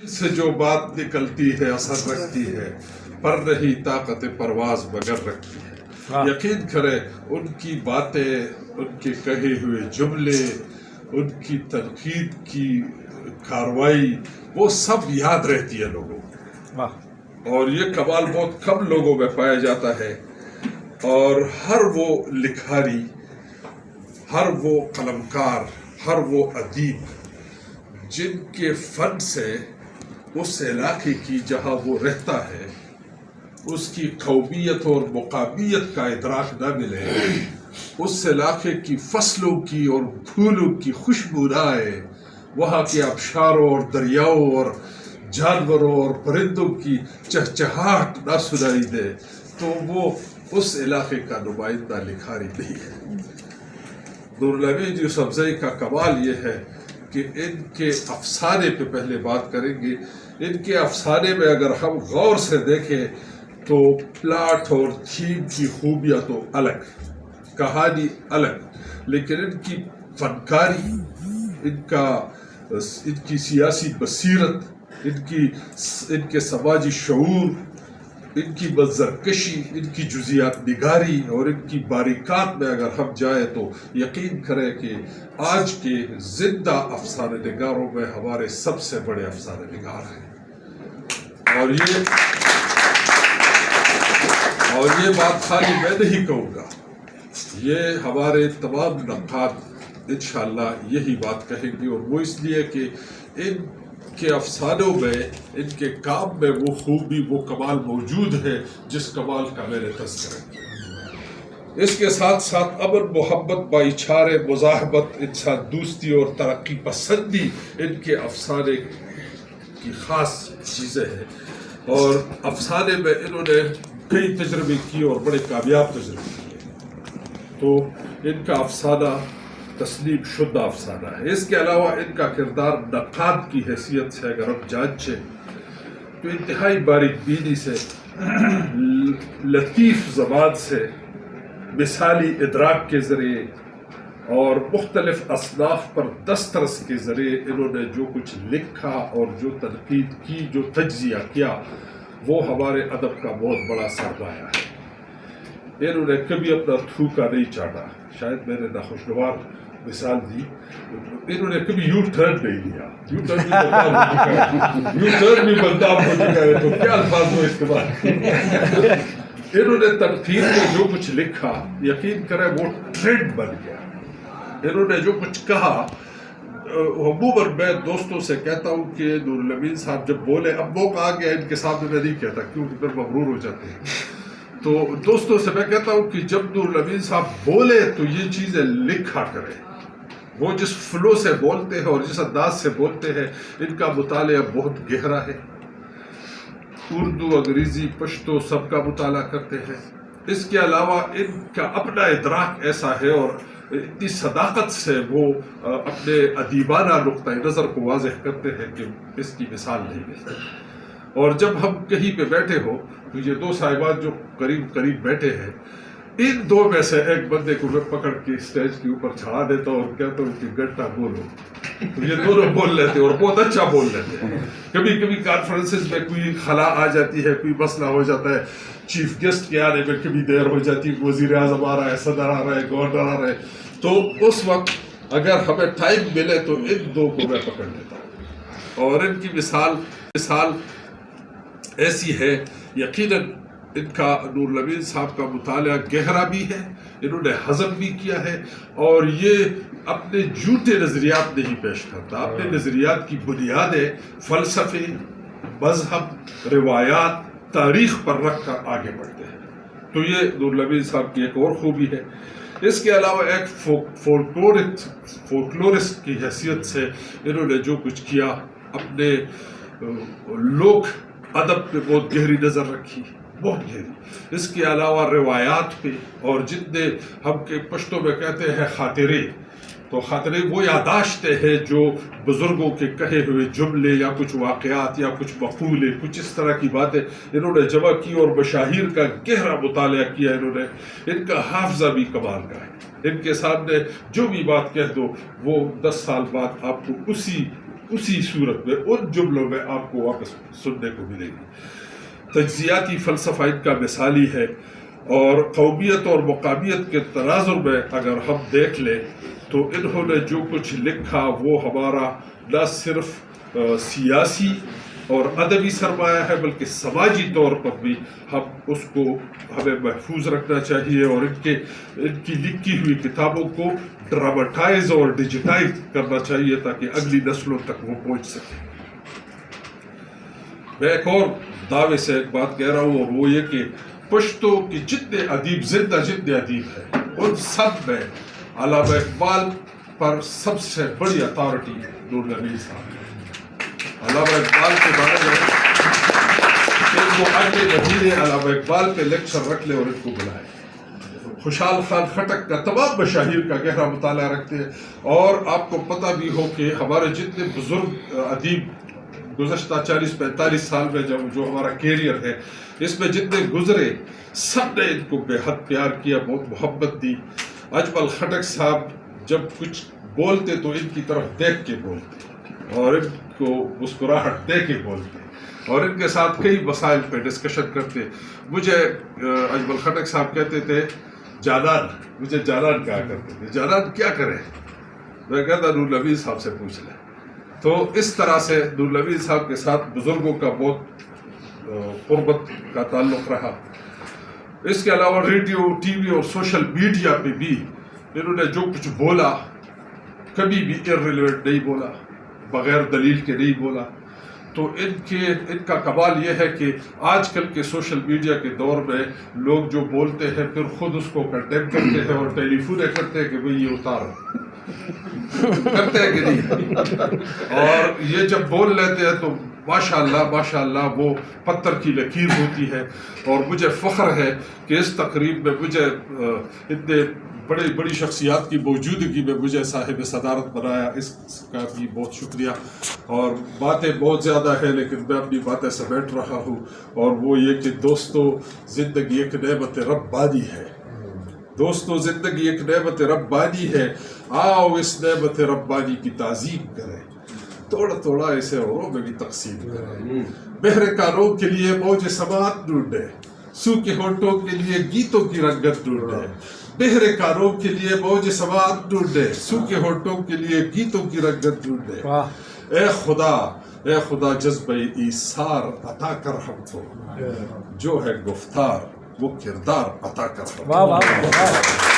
سے جو بات نکلتی ہے اثر رکھتی ہے، پر رہی طاقت پرواز مگر رکھتی ہے۔ یقین کرے ان کی باتیں، ان کے کہے ہوئے جملے، ان کی تنقید کی کاروائی، وہ سب یاد رہتی ہے لوگوں کو، اور یہ کمال بہت کم لوگوں میں پایا جاتا ہے۔ اور ہر وہ لکھاری، ہر وہ قلمکار، ہر وہ ادیب جن کے فن سے اس علاقے کی جہاں وہ رہتا ہے اس کی قومیت اور مقامیت کا ادراک نہ ملے، اس علاقے کی فصلوں کی اور پھولوں کی خوشبو نہ آئے، وہاں کے آبشاروں اور دریاؤں اور جانوروں اور پرندوں کی چہچہاہٹ نہ سنائی دے، تو وہ اس علاقے کا نمائندہ لکھاری نہیں ہے۔ نور الامین یوسفزئی کا کمال یہ ہے کہ ان کے افسانے پہ پہلے بات کریں گے۔ ان کے افسانے میں اگر ہم غور سے دیکھیں تو پلاٹ اور تھیم کی خوبیاں تو الگ، کہانی الگ، لیکن ان کی فنکاری، ان کی سیاسی بصیرت، ان کے سماجی شعور، ان کی منظر کشی، ان کی جزیات نگاری اور ان کی باریکات میں اگر ہم جائیں تو یقین کریں کہ آج کے زندہ افسانہ نگاروں میں ہمارے سب سے بڑے افسانہ نگار ہیں۔ اور یہ بات خالی میں نہیں کہوں گا، یہ ہمارے تمام نقاد انشاءاللہ یہی بات کہیں گے، اور وہ اس لیے کہ ان کے افسانوں میں، ان کے کام میں وہ خوبی، وہ کمال موجود ہے جس کمال کا میں نے تذکرہ کیا۔ اس کے ساتھ ساتھ امن، محبت، بھائی چارے، مزاحمت، انسان دوستی اور ترقی پسندی ان کے افسانے کی خاص چیزیں ہیں، اور افسانے میں انہوں نے کئی تجربے کیے اور بڑے کامیاب تجربے کیے، تو ان کا افسانہ تسلیم شدہ افسانہ ہے۔ اس کے علاوہ ان کا کردار نقاد کی حیثیت سے اگر ہم جانچیں تو انتہائی باریک بینی سے، لطیف زبان سے، مثالی ادراک کے ذریعے اور مختلف اصناف پر دسترس کے ذریعے انہوں نے جو کچھ لکھا اور جو تنقید کی، جو تجزیہ کیا، وہ ہمارے ادب کا بہت بڑا سرمایہ ہے۔ انہوں نے کبھی اپنا تھوکا نہیں چاٹا، شاید میں نے ناخوشگوار مثال دی، انہوں نے کبھی یو ٹرن نہیں لیا، یو ٹرن بھی بدنام ہو چکا ہے، تو کیا الفاظ وہ استعمال کیے۔ انہوں نے تنقید میں جو کچھ لکھا، یقین کریں وہ ٹرینڈ بن گیا۔ انہوں نے جو کچھ کہا، عموماً میں دوستوں سے کہتا ہوں کہ نور الامین صاحب جب بولے، اب موقع آ گیا ان کے سامنے میں نہیں کہتا کیونکہ پھر مغرور ہو جاتے ہیں، تو دوستوں سے میں کہتا ہوں کہ جب نور الامین صاحب بولے تو یہ چیزیں لکھا کریں۔ وہ جس فلو سے بولتے ہیں اور جس انداز سے بولتے ہیں، ان کا مطالعہ بہت گہرا ہے۔ اردو، انگریزی، پشتو سب کا مطالعہ کرتے ہیں۔ اس کے علاوہ ان کا اپنا ادراک ایسا ہے اور اتنی صداقت سے وہ اپنے ادیبانہ نقطۂ نظر کو واضح کرتے ہیں کہ اس کی مثال نہیں ملتی۔ اور جب ہم کہیں پہ بیٹھے ہو تو یہ دو صاحبات جو قریب قریب بیٹھے ہیں، ان دو میں سے ایک بندے کو میں پکڑ کے اسٹیج کے اوپر چڑھا دیتا ہوں اور کہتا ہوں کہ گھنٹہ بولو، تو یہ دونوں بول لیتے اور بہت اچھا بول لیتے ہیں۔ کبھی کبھی کانفرنسز میں کوئی خلا آ جاتی ہے، کوئی مسئلہ ہو جاتا ہے، چیف گیسٹ کے آنے میں کبھی دیر ہو جاتی ہے، وزیر اعظم آ رہا ہے، صدر آ رہا ہے، گورنر آ رہا ہے، تو اس وقت اگر ہمیں ٹائم ملے تو ان دو کو میں پکڑ لیتا ہوں، اور ان کی مثال ایسی ہے۔ یقیناً ان کا نور الامین صاحب کا مطالعہ گہرا بھی ہے، انہوں نے ہضم بھی کیا ہے، اور یہ اپنے جھوٹے نظریات نہیں پیش کرتا، اپنے نظریات کی بنیادیں فلسفے، مذہب، روایات، تاریخ پر رکھ کر آگے بڑھتے ہیں، تو یہ نور الامین صاحب کی ایک اور خوبی ہے۔ اس کے علاوہ ایک فولکلورسٹ کی حیثیت سے انہوں نے جو کچھ کیا، اپنے لوک ادب پہ بہت گہری نظر رکھی، بہت گہری۔ اس کے علاوہ روایات پہ، اور جتنے ہم کے پشتوں میں کہتے ہیں خاطرے، تو خاطرے وہ یاداشتیں ہیں جو بزرگوں کے کہے ہوئے جملے یا کچھ واقعات یا کچھ مقولے، کچھ اس طرح کی باتیں انہوں نے جمع کی اور مشاہیر کا گہرا مطالعہ کیا انہوں نے۔ ان کا حافظہ بھی کمال کا ہے، ان کے سامنے جو بھی بات کہہ دو وہ 10 سال بعد آپ کو اسی اسی صورت میں ان جملوں میں آپ کو واپس سننے کو ملے گی۔ تجزیاتی فلسفہ ان کا مثالی ہے، اور قومیت اور مقامیت کے تناظر میں اگر ہم دیکھ لیں تو انہوں نے جو کچھ لکھا وہ ہمارا نہ صرف سیاسی اور ادبی سرمایہ ہے بلکہ سماجی طور پر بھی ہم اس کو ہمیں محفوظ رکھنا چاہیے، اور ان کی لکھی ہوئی کتابوں کو ڈراماٹائز اور ڈیجیٹائز کرنا چاہیے تاکہ اگلی نسلوں تک وہ پہنچ سکے۔ میں ایک اور دعوے سے ایک بات کہہ رہا ہوں، اور وہ یہ کہ پشتو کے جتنے ادیب زندہ جتنے ادیب ہیں ان سب میں علامہ اقبال پر سب سے بڑی اتھارٹی نور نبی صاحب ہے۔ علامہ اقبال کے بارے میں ان کو اگلے مہینے علامہ اقبال پہ لیکچر رکھ لے اور ان کو بلائے۔ خوشحال خان خٹک کا تمام مشاہیر کا گہرا مطالعہ رکھتے ہیں، اور آپ کو پتہ بھی ہو کہ ہمارے جتنے بزرگ ادیب گزشتہ 40-45 سال میں جو ہمارا کیریئر ہے اس میں جتنے گزرے سب نے ان کو بے حد پیار کیا، بہت محبت دی۔ اجمل خٹک صاحب جب کچھ بولتے تو ان کی طرف دیکھ کے بولتے اور ان کو مسکراہٹ دے کے بولتے، اور ان کے ساتھ کئی مسائل پہ ڈسکشن کرتے۔ مجھے اجمل خٹک صاحب کہتے تھے جانان، مجھے جانان کہا کرتے تھے، جانان کیا کریں؟ میں کہتا نور نبی صاحب سے پوچھ لیں۔ تو اس طرح سے نور نبی صاحب کے ساتھ بزرگوں کا بہت قربت کا تعلق رہا۔ اس کے علاوہ ریڈیو، ٹی وی اور سوشل میڈیا پہ بھی انہوں نے جو کچھ بولا کبھی بھی irrelevant نہیں بولا، بغیر دلیل کے نہیں بولا۔ تو ان کا کمال یہ ہے کہ آج کل کے سوشل میڈیا کے دور میں لوگ جو بولتے ہیں پھر خود اس کو کنڈیم کرتے ہیں اور ٹیلی فونیں کرتے ہیں کہ بھئی یہ اتارو، کرتے ہیں کہ نہیں؟ اور یہ جب بول لیتے ہیں تو ماشاءاللہ وہ پتھر کی لکیر ہوتی ہے، اور مجھے فخر ہے کہ اس تقریب میں مجھے اتنے بڑی شخصیات کی موجودگی میں مجھے صاحب صدارت بنایا، اس کا بھی بہت شکریہ۔ اور باتیں بہت زیادہ ہیں لیکن میں اپنی باتیں سمیٹ رہا ہوں، اور وہ یہ کہ دوستو زندگی ایک نعمت ربانی ہے، دوستو زندگی ایک نعمت ربانی ہے، آؤ اس نعمت ربانی کی تعظیم کریں، تھوڑا اسے اوروں میں بھی تقسیم کریں، بہر کانوں کے لیے موج سماعت ڈھونڈے، سو کے ہونٹوں کے لیے گیتوں کی رنگت ڈھونڈے، بہر کانوں کے لیے موج سماعت ڈھونڈے، سو کے ہونٹوں کے لیے گیتوں کی رنگت ڈھونڈے۔ اے خدا جذبہ ایثار عطا کر ہم کو، جو ہے گفتار وہ کردار عطا کر ہم کو۔